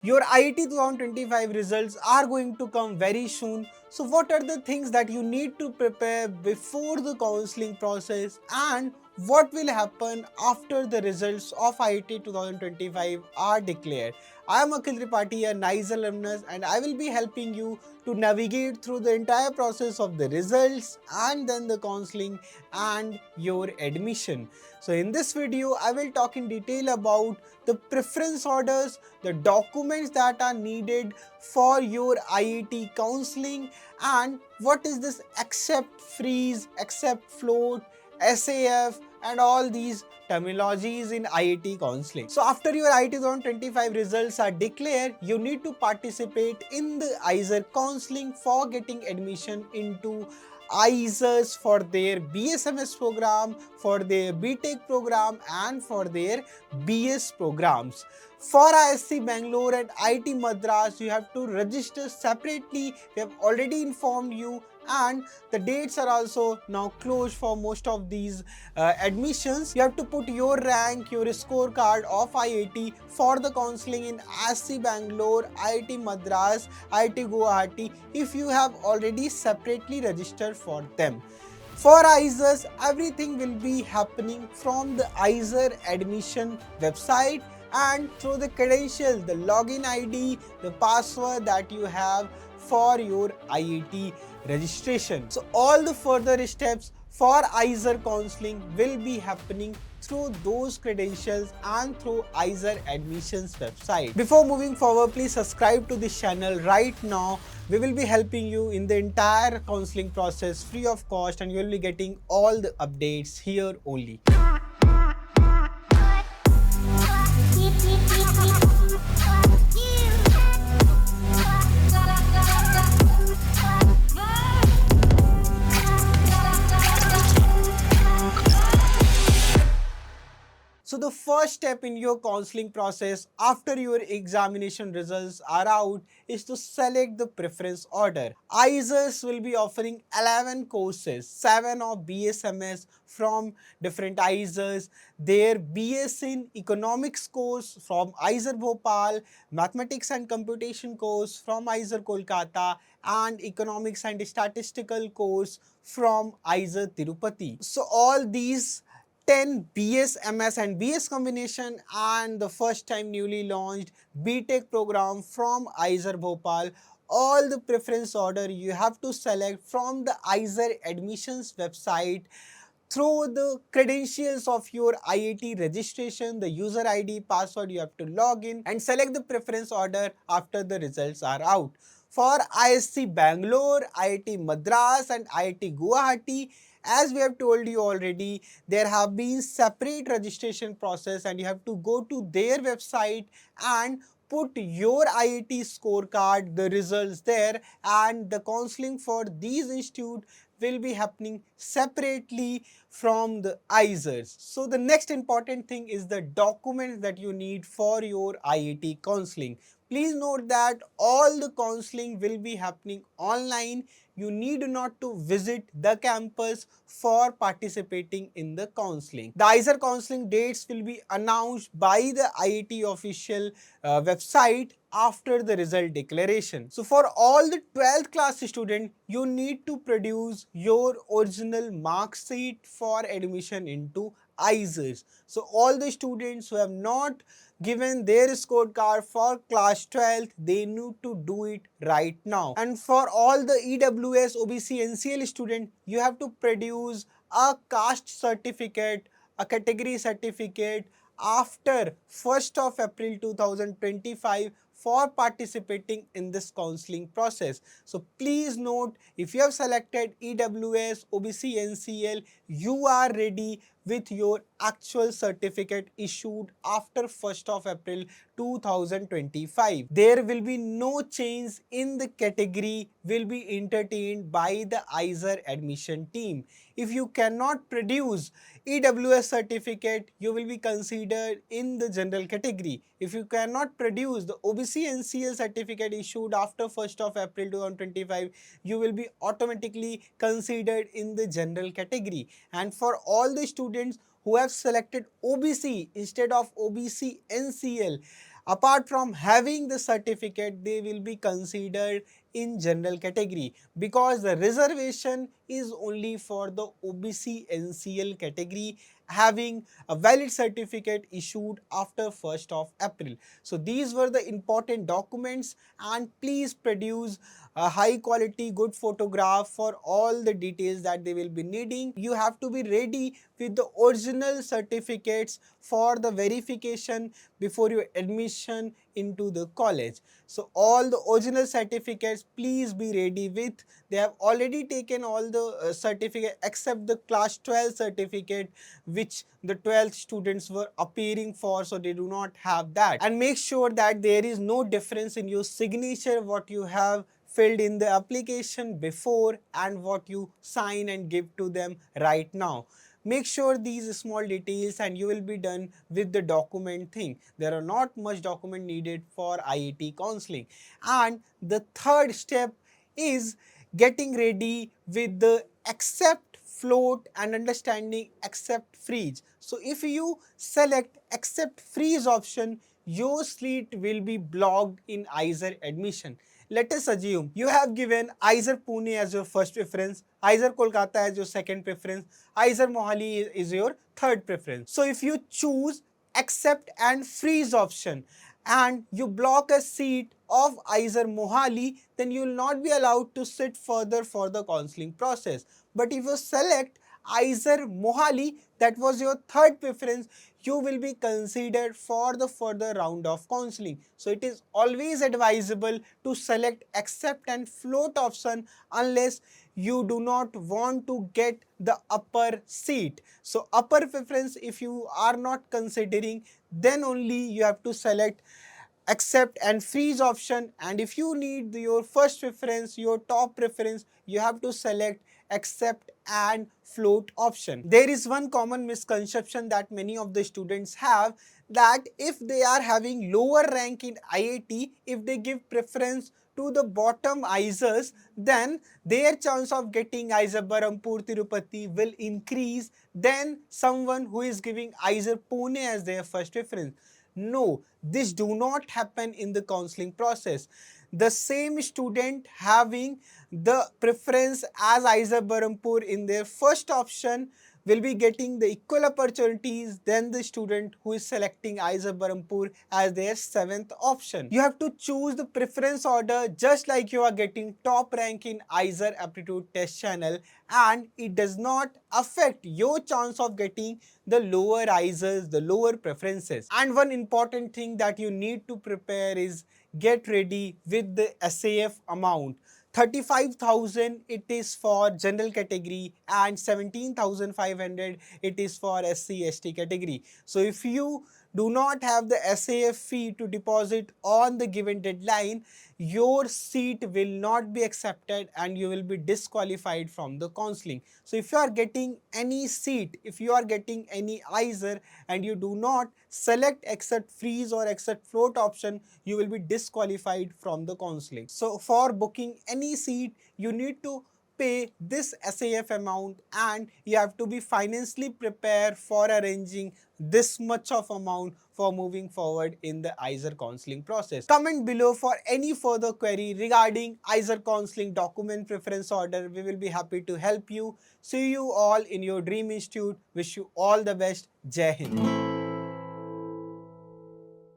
Your IIT 2025 results are going to come very soon. So, what are the things that you need to prepare before the counseling process, and what will happen after the results of IIT 2025 are declared? I am Akhil Tripathi, a NICE alumnus, and I will be helping you to navigate through the entire process of the results and then the counseling and your admission. So, in this video, I will talk in detail about the preference orders, the documents that are needed for your IIT counseling, and what is this accept freeze, accept float, SAF, and all these terminologies in IIT counseling. So after your IIT 2025 results are declared, you need to participate in the IISER counseling for getting admission into IISERs for their BSMS program, for their BTech program, and for their BS programs. For ISC Bangalore and IIT Madras, you have to register separately. We have already informed you, and the dates are also now closed for most of these admissions. You have to put your rank, your scorecard of IIT for the counseling in ISC Bangalore, IIT Madras, IIT Guwahati if you have already separately registered for them. For IISERs, everything will be happening from the IISER admission website and through the credentials, the login ID, the password that you have for your IIT registration. So all the further steps for IISER counseling will be happening through those credentials and through IISER admissions website. Before moving forward, please subscribe to this channel right now. We will be helping you in the entire counseling process free of cost, and you will be getting all the updates here only. So the first step in your counseling process after your examination results are out is to select the preference order. IISERs will be offering 11 courses, 7 of BSMS from different IISERs, their BS in Economics course from IISER Bhopal, Mathematics and Computation course from IISER Kolkata, and Economics and Statistical course from IISER Tirupati. So all these 10 BS, MS and BS combination and the first time newly launched BTech program from IISER Bhopal, all the preference order you have to select from the IISER admissions website through the credentials of your IIT registration, the user ID, password you have to log in and select the preference order after the results are out. For ISC Bangalore, IIT Madras and IIT Guwahati, as we have told you already, there have been separate registration process and you have to go to their website and put your IIT scorecard, the results there, and the counseling for these institutes will be happening separately from the IISERs. So the next important thing is the documents that you need for your IIT counseling. Please note that all the counseling will be happening online. You need not to visit the campus for participating in the counseling. The IISER counseling dates will be announced by the IIT official website after the result declaration. So for all the 12th class students, you need to produce your original mark sheet for admission into IISERs. So all the students who have not given their scorecard for class 12th, they need to do it right now. And for all the EWS, OBC, NCL student, you have to produce a caste certificate, a category certificate after 1st of April 2025 for participating in this counseling process. So please note, if you have selected EWS, OBC, NCL, you are ready with your actual certificate issued after 1st of April 2025. There will be no change in the category will be entertained by the IISER admission team. If you cannot produce EWS certificate, you will be considered in the general category. If you cannot produce the OBC NCL certificate issued after 1st of April 2025, you will be automatically considered in the general category. And for all the students who have selected OBC instead of OBC NCL, Apart from having the certificate, they will be considered in general category, because the reservation is only for the OBC NCL category having a valid certificate issued after 1st of April. So these were the important documents, and please produce a high quality good photograph for all the details that they will be needing. You have to be ready with the original certificates for the verification before your admission into the college. So all the original certificates please be ready with. They have already taken all the certificate except the class 12 certificate which the 12th students were appearing for, so they do not have that. And make sure that there is no difference in your signature what you have filled in the application before and what you sign and give to them right now. Make sure these small details and you will be done with the document thing. There are not much document needed for IIT counseling. And the third step is getting ready with the accept, float and understanding accept freeze. So if you select accept freeze option, your seat will be blocked in IISER admission. Let us assume you have given IISER Pune as your first preference, IISER Kolkata as your second preference, IISER Mohali is your third preference. So if you choose accept and freeze option and you block a seat of IISER Mohali, then you will not be allowed to sit further for the counseling process. But if you select IISER Mohali, that was your third preference, you will be considered for the further round of counseling. So it is always advisable to select accept and float option unless you do not want to get the upper seat. So upper preference if you are not considering, then only you have to select accept and freeze option, and if you need your first preference, your top preference, you have to select accept and float option. There is one common misconception that many of the students have, that if they are having lower rank in IIT, if they give preference to the bottom IISERs, then their chance of getting IISER Berhampur Tirupati will increase than someone who is giving IISER Pune as their first preference. No, this do not happen in the counseling process. The same student having the preference as IISER Berhampur in their first option will be getting the equal opportunities than the student who is selecting IISER Berhampur as their 7th option. You have to choose the preference order just like you are getting top rank in IISER aptitude test channel, and it does not affect your chance of getting the lower IISERs, the lower preferences. And one important thing that you need to prepare is get ready with the SAF amount. 35,000 it is for general category and 17,500 it is for SC ST category. So if you do not have the SAF fee to deposit on the given deadline, your seat will not be accepted and you will be disqualified from the counseling. So if you are getting any seat, if you are getting any IISER and you do not select accept freeze or accept float option, you will be disqualified from the counseling. So for booking any seat, you need to pay this SAF amount and you have to be financially prepared for arranging this much of amount for moving forward in the IISER counseling process. Comment below for any further query regarding IISER counseling document preference order. We will be happy to help you. See you all in your dream institute. Wish you all the best. Jai Hind.